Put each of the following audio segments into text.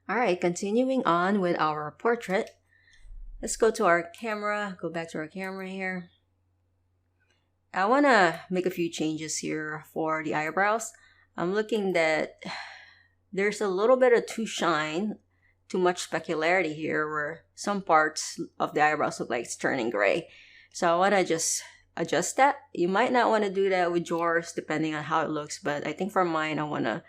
All right, continuing on with our portrait. Let's go to our camera, go back to our camera here. I want to make a few changes here for the eyebrows. I'm looking that there's a little bit of too shine, too much specularity here where some parts of the eyebrows look like it's turning gray. So I want to just adjust that. You might not want to do that with yours depending on how it looks, but I think for mine I want to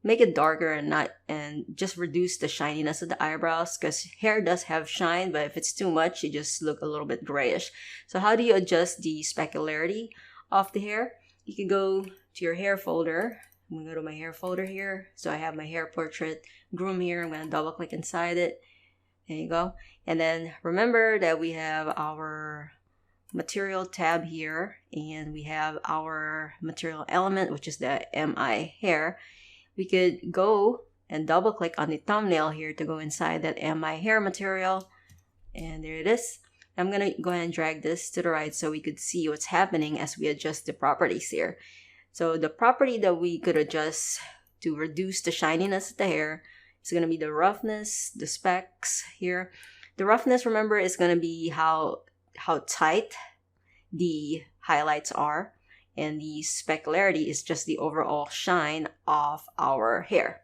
make it darker and just reduce the shininess of the eyebrows because hair does have shine, but if it's too much, you just look a little bit grayish. So how do you adjust the specularity of the hair? You can go to your hair folder. I'm gonna go to my hair folder here. So I have my hair portrait groom here. I'm gonna double click inside it. There you go. And then remember that we have our material tab here and we have our material element, which is the MI hair. We could go and double click on the thumbnail here to go inside that MI hair material. And there it is. I'm going to go ahead and drag this to the right so we could see what's happening as we adjust the properties here. So the property that we could adjust to reduce the shininess of the hair is going to be the roughness, the specs here. The roughness, remember, is going to be how tight the highlights are. And the specularity is just the overall shine of our hair.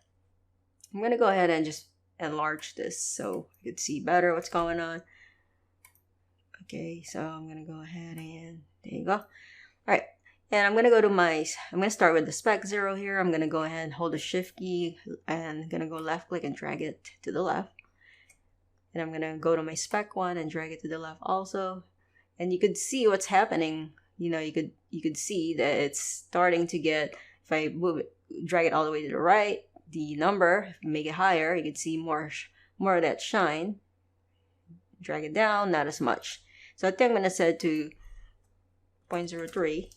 I'm going to go ahead and just enlarge this so you can see better what's going on. Okay, so I'm going to go ahead and there you go. All right, and I'm going to go to I'm going to start with the spec 0 here. I'm going to go ahead and hold the shift key and I'm going to go left click and drag it to the left. And I'm going to go to my spec 1 and drag it to the left also. And you could see what's happening. You know, you could see that it's starting to get, if I move it, drag it all the way to the right, the number, if you make it higher, you can see more of that shine. Drag it down, not as much. So I think I'm going to set to 0.03.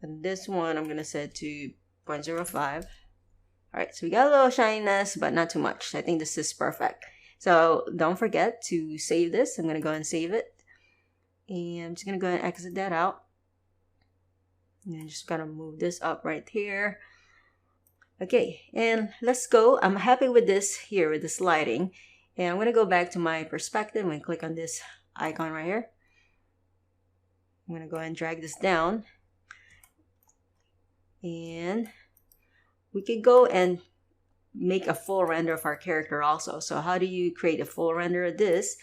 And this one I'm going to set to 0.05. Alright, so we got a little shininess, but not too much. I think this is perfect. So don't forget to save this. I'm going to go and save it. And I'm just going to go ahead and exit that out. And I'm just going to move this up right here. Okay, and let's go. I'm happy with this here, with this lighting. And I'm going to go back to my perspective and click on this icon right here. I'm going to go ahead and drag this down. And we could go and make a full render of our character also. So how do you create a full render of this?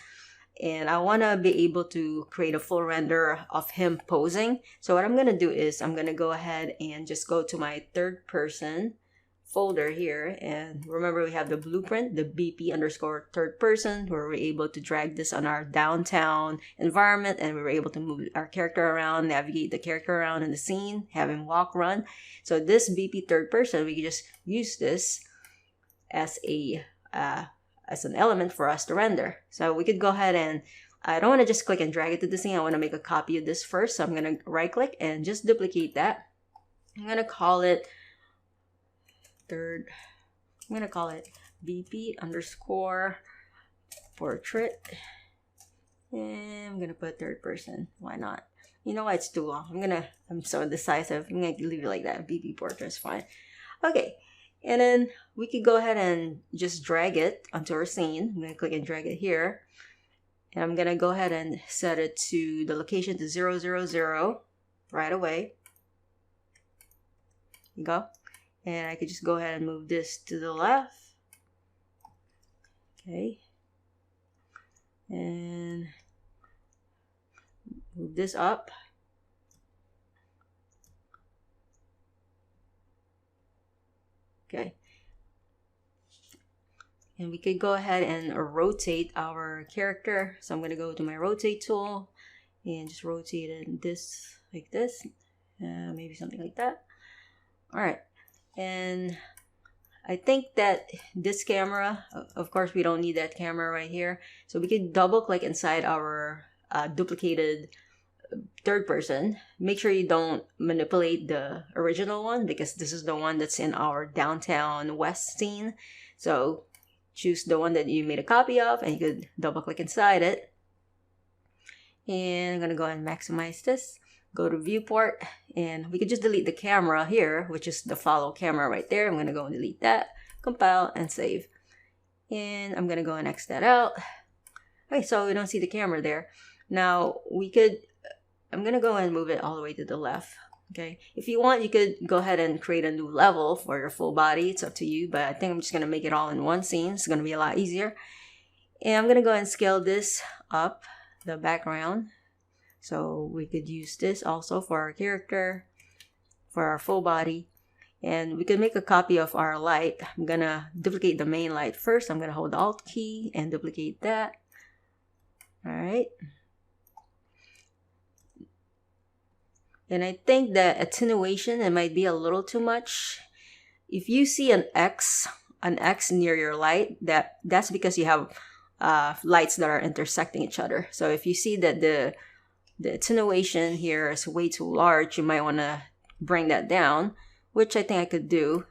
And I want to be able to create a full render of him posing. So what I'm going to do is I'm going to go ahead and just go to my third person folder here. And remember, we have the blueprint, the BP underscore third person, where we're able to drag this on our downtown environment. And we were able to move our character around, navigate the character around in the scene, have him walk, run. So this BP third person, we can just use this as an element for us to render. So we could go ahead and I don't want to just click and drag it to the scene. I want to make a copy of this first. So I'm going to right click and just duplicate that. I'm going to call it BP underscore portrait. And I'm going to put third person. Why not? You know why it's too long. I'm so indecisive. I'm going to leave it like that. BP portrait is fine. Okay. And then we could go ahead and just drag it onto our scene. I'm going to click and drag it here. And I'm going to go ahead and set it to the location to 000 right away. There you go. And I could just go ahead and move this to the left. Okay. And move this up. Okay. And we could go ahead and rotate our character. So I'm going to go to my rotate tool and just rotate it this like this. Maybe something like that. All right. And I think that this camera, of course, we don't need that camera right here. So we could double click inside our duplicated third person. Make sure you don't manipulate the original one because this is the one that's in our downtown west scene. So choose the one that you made a copy of and you could double click inside it. And I'm going to go and maximize this. Go to viewport and we could just delete the camera here, which is the follow camera right there. I'm going to go and delete that, compile and save. And I'm gonna go and X that out. Okay, so we don't see the camera there. Now I'm gonna go and move it all the way to the left. Okay, if you want, you could go ahead and create a new level for your full body. It's up to you, but I think I'm just gonna make it all in one scene. It's gonna be a lot easier. And I'm gonna go and scale this up, the background. So we could use this also for our character, for our full body. And we can make a copy of our light. I'm gonna duplicate the main light first. I'm gonna hold the Alt key and duplicate that. All right. And I think the attenuation, it might be a little too much. If you see an X near your light, that's because you have lights that are intersecting each other. So if you see that the attenuation here is way too large, you might want to bring that down, which I think I could do.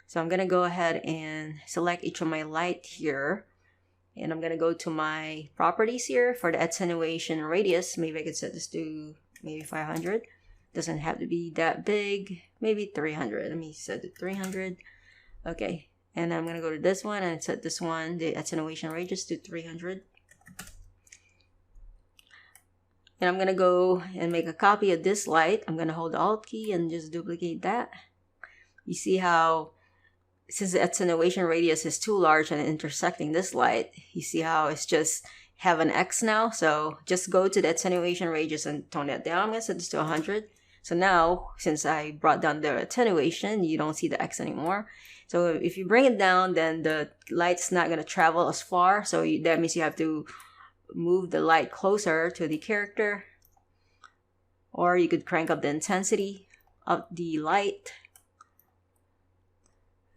So I'm going to go ahead and select each of my light here. And I'm going to go to my properties here for the attenuation radius. Maybe I could set this to maybe 500. Doesn't have to be that big. Maybe 300. Let me set it 300. Okay. And I'm going to go to this one and set this one, the attenuation radius, to 300. And I'm going to go and make a copy of this light. I'm going to hold the Alt key and just duplicate that. You see how, since the attenuation radius is too large and intersecting this light, you see how it's just have an X now. So just go to the attenuation radius and tone that down. I'm going to set this to 100. So now, since I brought down the attenuation, you don't see the X anymore. So if you bring it down, then the light's not going to travel as far. So that means you have to move the light closer to the character. Or you could crank up the intensity of the light.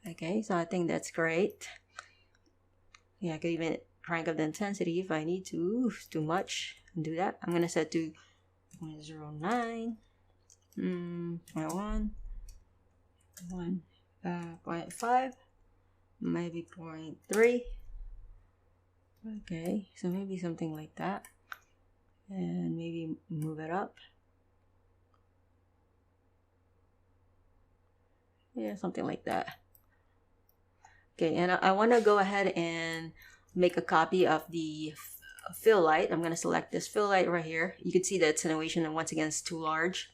Okay, so I think that's great. Yeah, I could even crank up the intensity if I need to. Ooh, too much. Do that. I'm gonna set to 0.09, 0.1, 0.5, maybe 0.3. Okay, so maybe something like that. And maybe move it up. Yeah, something like that. Okay, and I want to go ahead and make a copy of the fill light. I'm going to select this fill light right here. You can see the attenuation, and once again, it's too large.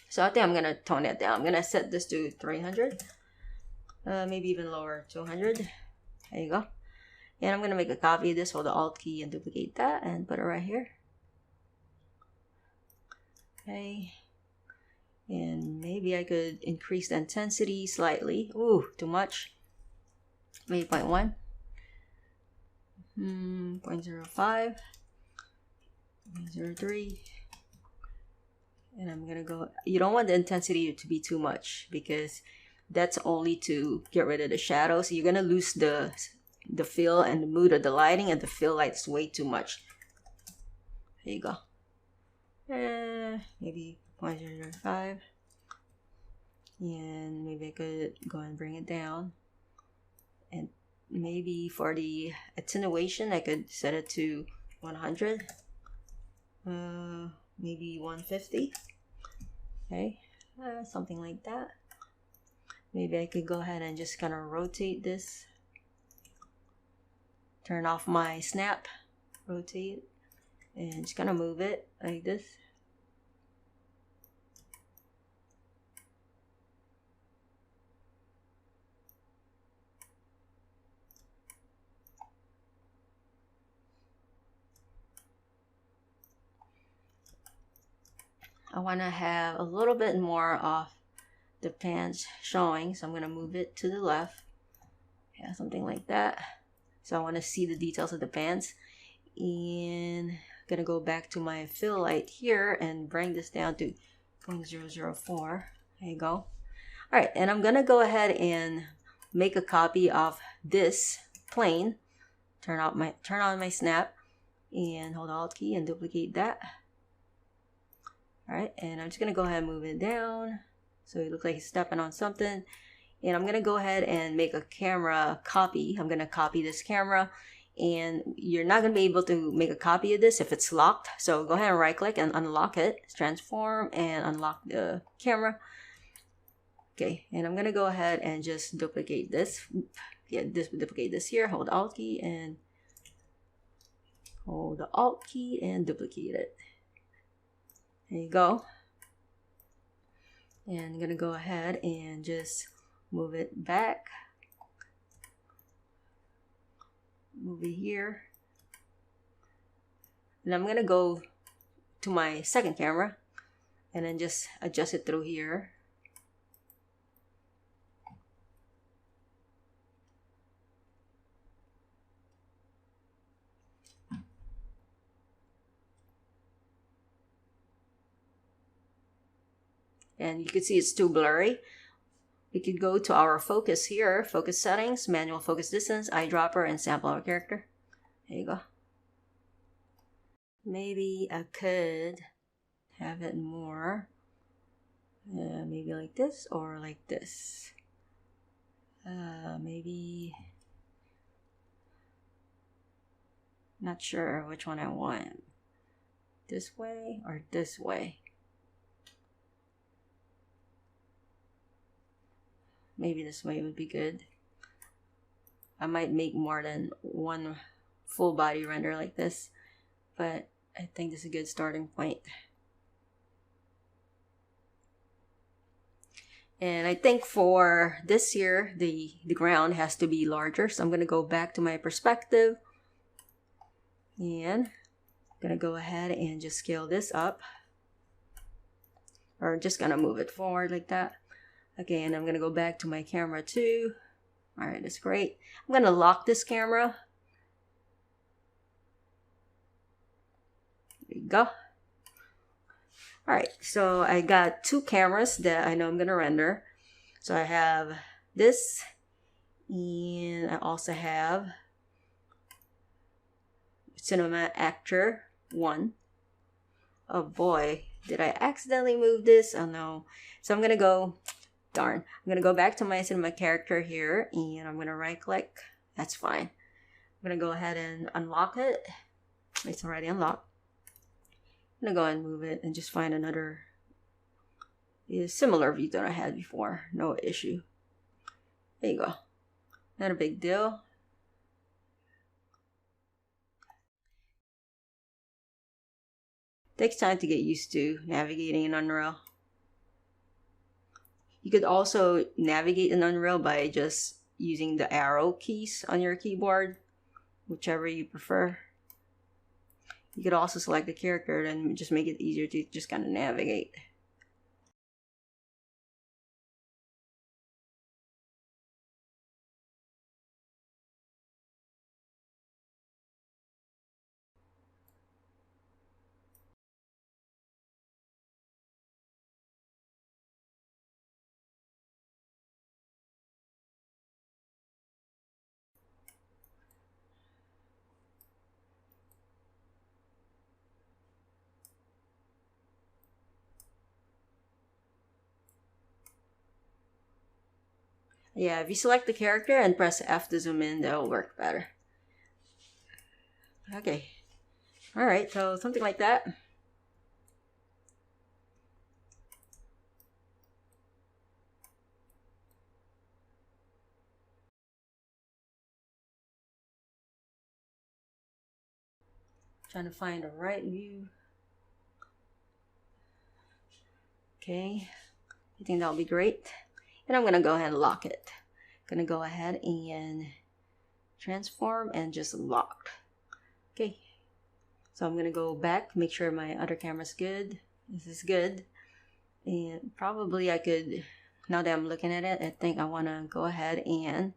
So I think I'm going to tone that down. I'm going to set this to 300. Maybe even lower, 200. There you go. And I'm going to make a copy of this, hold the Alt key and duplicate that and put it right here. Okay. And maybe I could increase the intensity slightly. Ooh, too much. Maybe 0.1. 0.05. 0.03. And I'm gonna go, you don't want the intensity to be too much because that's only to get rid of the shadow. So you're gonna lose the feel and the mood of the lighting, and the fill light's way too much. There you go. Maybe 0.05. And maybe I could go and bring it down. And maybe for the attenuation, I could set it to 100. Maybe 150. Okay, something like that. Maybe I could go ahead and just kind of rotate this. Turn off my snap, rotate, and just kind of move it like this. I want to have a little bit more of the pants showing, so I'm going to move it to the left. Yeah, something like that. So I want to see the details of the pants. And I'm going to go back to my fill light here and bring this down to 0.004. There you go. Alright, and I'm going to go ahead and make a copy of this plane. Turn on my snap and hold the Alt key and duplicate that. Alright, and I'm just going to go ahead and move it down so it looks like he's stepping on something. And I'm going to go ahead and make a camera copy. I'm going to copy this camera, and you're not going to be able to make a copy of this if it's locked. So go ahead and right click and unlock it. Transform and unlock the camera. Okay, and I'm going to go ahead and just duplicate this. yeah, duplicate this here, hold the Alt key and hold the Alt key and duplicate it. There you go. And I'm gonna go ahead and just move it back. Move it here. And I'm gonna go to my second camera and then just adjust it through here. And you can see it's too blurry. We could go to our focus here, focus settings, manual focus distance, eyedropper, and sample our character. There you go. Maybe I could have it more, maybe like this or like this. Maybe, not sure which one I want. This way or this way. Maybe this way would be good. I might make more than one full body render like this, but I think this is a good starting point. And I think for this here, the ground has to be larger. So I'm going to go back to my perspective. And I'm going to go ahead and just scale this up. Or just going to move it forward like that. Okay, and I'm going to go back to my camera too. All right, that's great. I'm going to lock this camera. There you go. All right, so I got two cameras that I know I'm going to render. So I have this, and I also have Cinema Actor 1. Oh boy, did I accidentally move this? Oh no. So I'm going to go... Darn. I'm going to go back to my cinema character here and I'm going to right click. That's fine. I'm going to go ahead and unlock it. It's already unlocked. I'm going to go and move it and just find another similar view that I had before. No issue. There you go. Not a big deal. Takes time to get used to navigating in Unreal. You could also navigate in Unreal by just using the arrow keys on your keyboard, whichever you prefer. You could also select the character and just make it easier to just kind of navigate. Yeah, if you select the character and press F to zoom in, that'll work better. Okay. Alright, so something like that. Trying to find the right view. Okay. I think that'll be great. And I'm going to go ahead and lock it. Going to go ahead and transform and just lock. Okay. So I'm going to go back, make sure my other camera's good. This is good. And probably I could, now that I'm looking at it, I think I want to go ahead and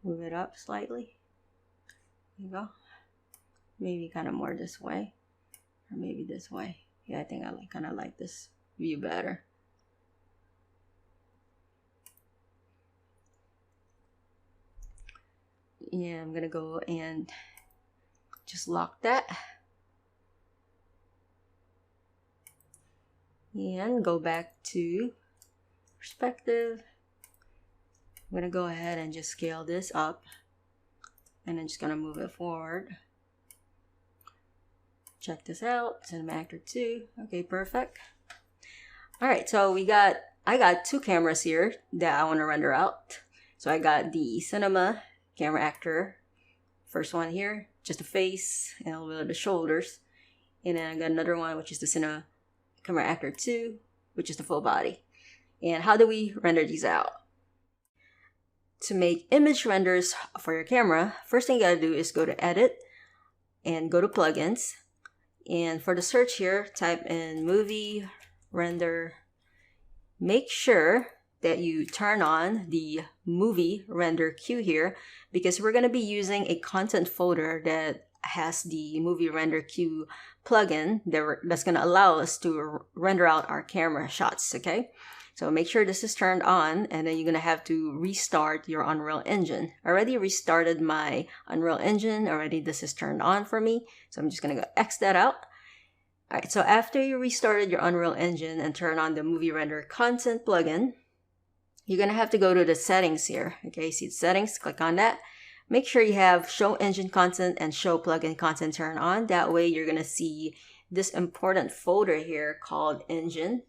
move it up slightly. There you go. Maybe kind of more this way. Or maybe this way. Yeah, I think I kind of like this view better. Yeah, I'm gonna go and just lock that. And go back to perspective. I'm gonna go ahead and just scale this up. And I'm just gonna move it forward. Check this out, Cinema Actor 2. Okay, perfect. All right, so we got I got two cameras here that I want to render out. So I got the Cinema Camera Actor, first one here, just the face and a little bit of the shoulders. And then I got another one, which is the Cinema Camera Actor 2, which is the full body. And how do we render these out? To make image renders for your camera, first thing you gotta do is go to Edit and go to Plugins. And for the search here, type in Movie Render. Make sure that you turn on the Movie Render queue here, because we're going to be using a content folder that has the Movie Render queue plugin that's going to allow us to render out our camera shots, okay? So make sure this is turned on, and then you're going to have to restart your Unreal Engine. I already restarted my Unreal Engine. Already this is turned on for me. So I'm just going to go X that out. Alright, so after you restarted your Unreal Engine and turn on the Movie Render Content plugin, you're going to have to go to the settings here. Okay, see the settings, click on that. Make sure you have Show Engine Content and Show Plugin Content turned on. That way you're going to see this important folder here called Engine.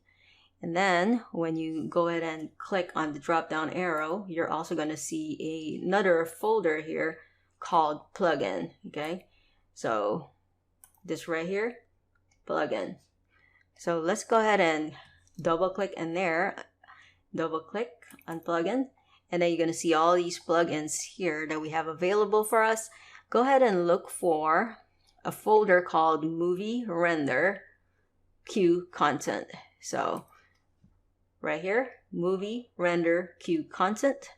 And then when you go ahead and click on the drop down arrow, you're also going to see another folder here called Plugin. Okay, so this right here, Plugin. So let's go ahead and double click in there, double click on Plugin, and then you're going to see all these plugins here that we have available for us. Go ahead and look for a folder called Movie Render Queue Content. So right here, Movie Render Queue Content.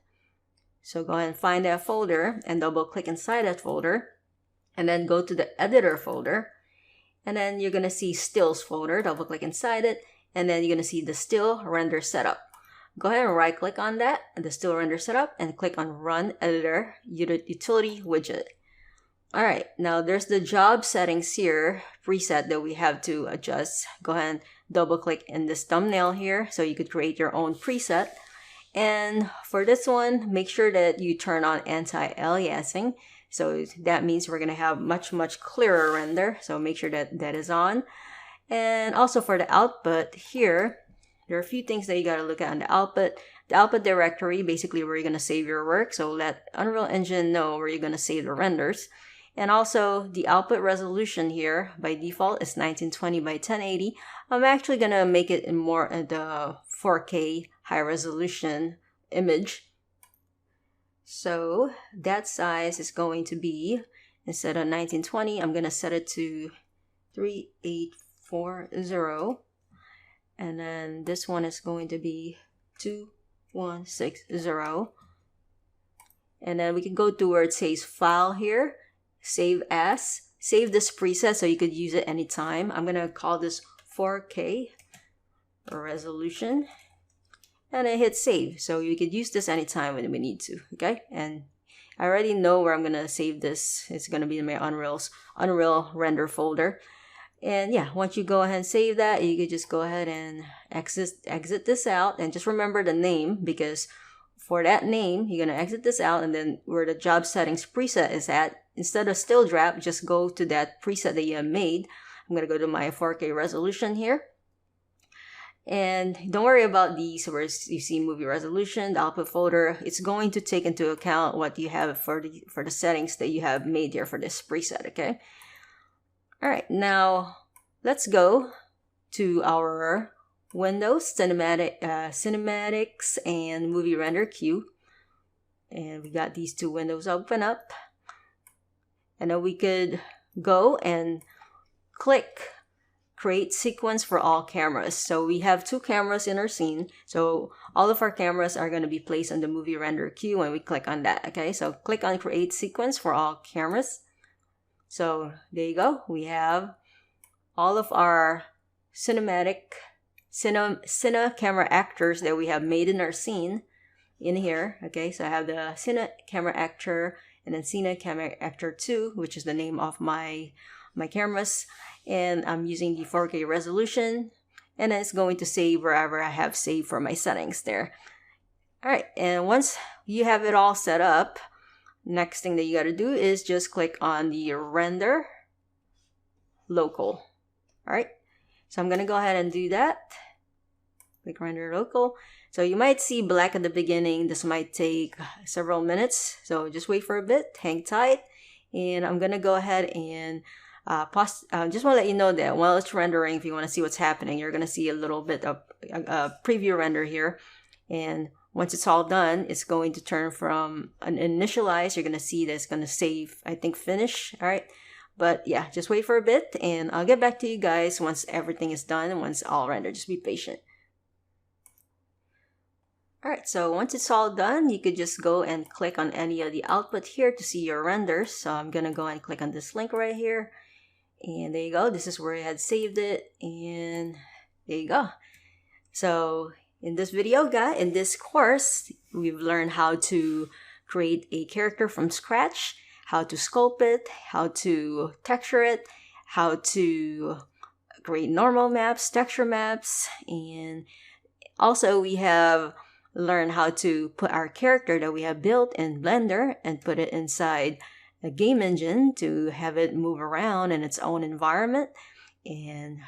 So go ahead and find that folder and double click inside that folder, and then go to the editor folder, and then you're going to see Stills folder. Double click inside it, and then you're going to see the Still Render Setup. Go ahead and right click on that, the Still Render Setup, and click on Run Editor Utility Widget. Alright, now there's the job settings here preset that we have to adjust. Go ahead and double click in this thumbnail here so you could create your own preset. And for this one, make sure that you turn on anti-aliasing. So that means we're going to have much clearer render. So make sure that that is on. And also for the output here, there are a few things that you got to look at on the output. The output directory, basically where you're going to save your work. So let Unreal Engine know where you're going to save the renders. And also the output resolution here by default is 1920 by 1080. I'm actually going to make it in more the 4K high resolution image. So that size is going to be, instead of 1920, I'm going to set it to 3840. And then this one is going to be 2160. And then we can go to where it says File here, Save As. Save this preset so you could use it anytime. I'm going to call this 4K resolution. And I hit save, so you could use this anytime when we need to, okay? And I already know where I'm going to save this. It's going to be in my Unreal render folder. And yeah, once you go ahead and save that, you could just go ahead and exit this out. And just remember the name, because for that name, you're going to exit this out, and then where the job settings preset is at, instead of still drop, just go to that preset that you have made. I'm going to go to my 4K resolution here. And don't worry about these where you see movie resolution, the output folder. It's going to take into account what you have for the settings that you have made here for this preset, okay? All right, now let's go to our Windows Cinematics and Movie Render queue. And we got these two windows open up. And then we could go and click Create Sequence for all cameras. So we have two cameras in our scene. So all of our cameras are going to be placed on the Movie Render queue when we click on that. Okay, so click on Create Sequence for all cameras. So there you go. We have all of our Cine Camera Actors that we have made in our scene in here. Okay, so I have the Cine Camera Actor and then Cine Camera Actor 2, which is the name of my cameras. And I'm using the 4K resolution, and it's going to save wherever I have saved for my settings there. All right, and once you have it all set up, next thing that you got to do is just click on the Render Local. All right, so I'm going to go ahead and do that. Click render local. So you might see black at the beginning. This might take several minutes. So just wait for a bit, hang tight. And I'm gonna go ahead and pause. Just want to let you know that while it's rendering, if you want to see what's happening, you're gonna see a little bit of a preview render here. And once it's all done, it's going to turn from an initialize. You're gonna see that it's gonna save, I think, finish. All right. But yeah, just wait for a bit, and I'll get back to you guys once everything is done and once all rendered. Just be patient. Alright, so once it's all done, you could just go and click on any of the output here to see your renders. So I'm going to go and click on this link right here. And there you go. This is where I had saved it. And there you go. So in this video, guys, in this course, we've learned how to create a character from scratch, how to sculpt it, how to texture it, how to create normal maps, texture maps, and also we have learned how to put our character that we have built in Blender and put it inside a game engine to have it move around in its own environment. And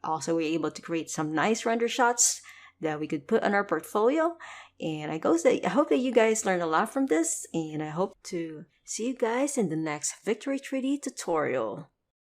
also we're able to create some nice render shots that we could put on our portfolio. And I hope that you guys learned a lot from this, and I hope to see you guys in the next Victory 3D tutorial.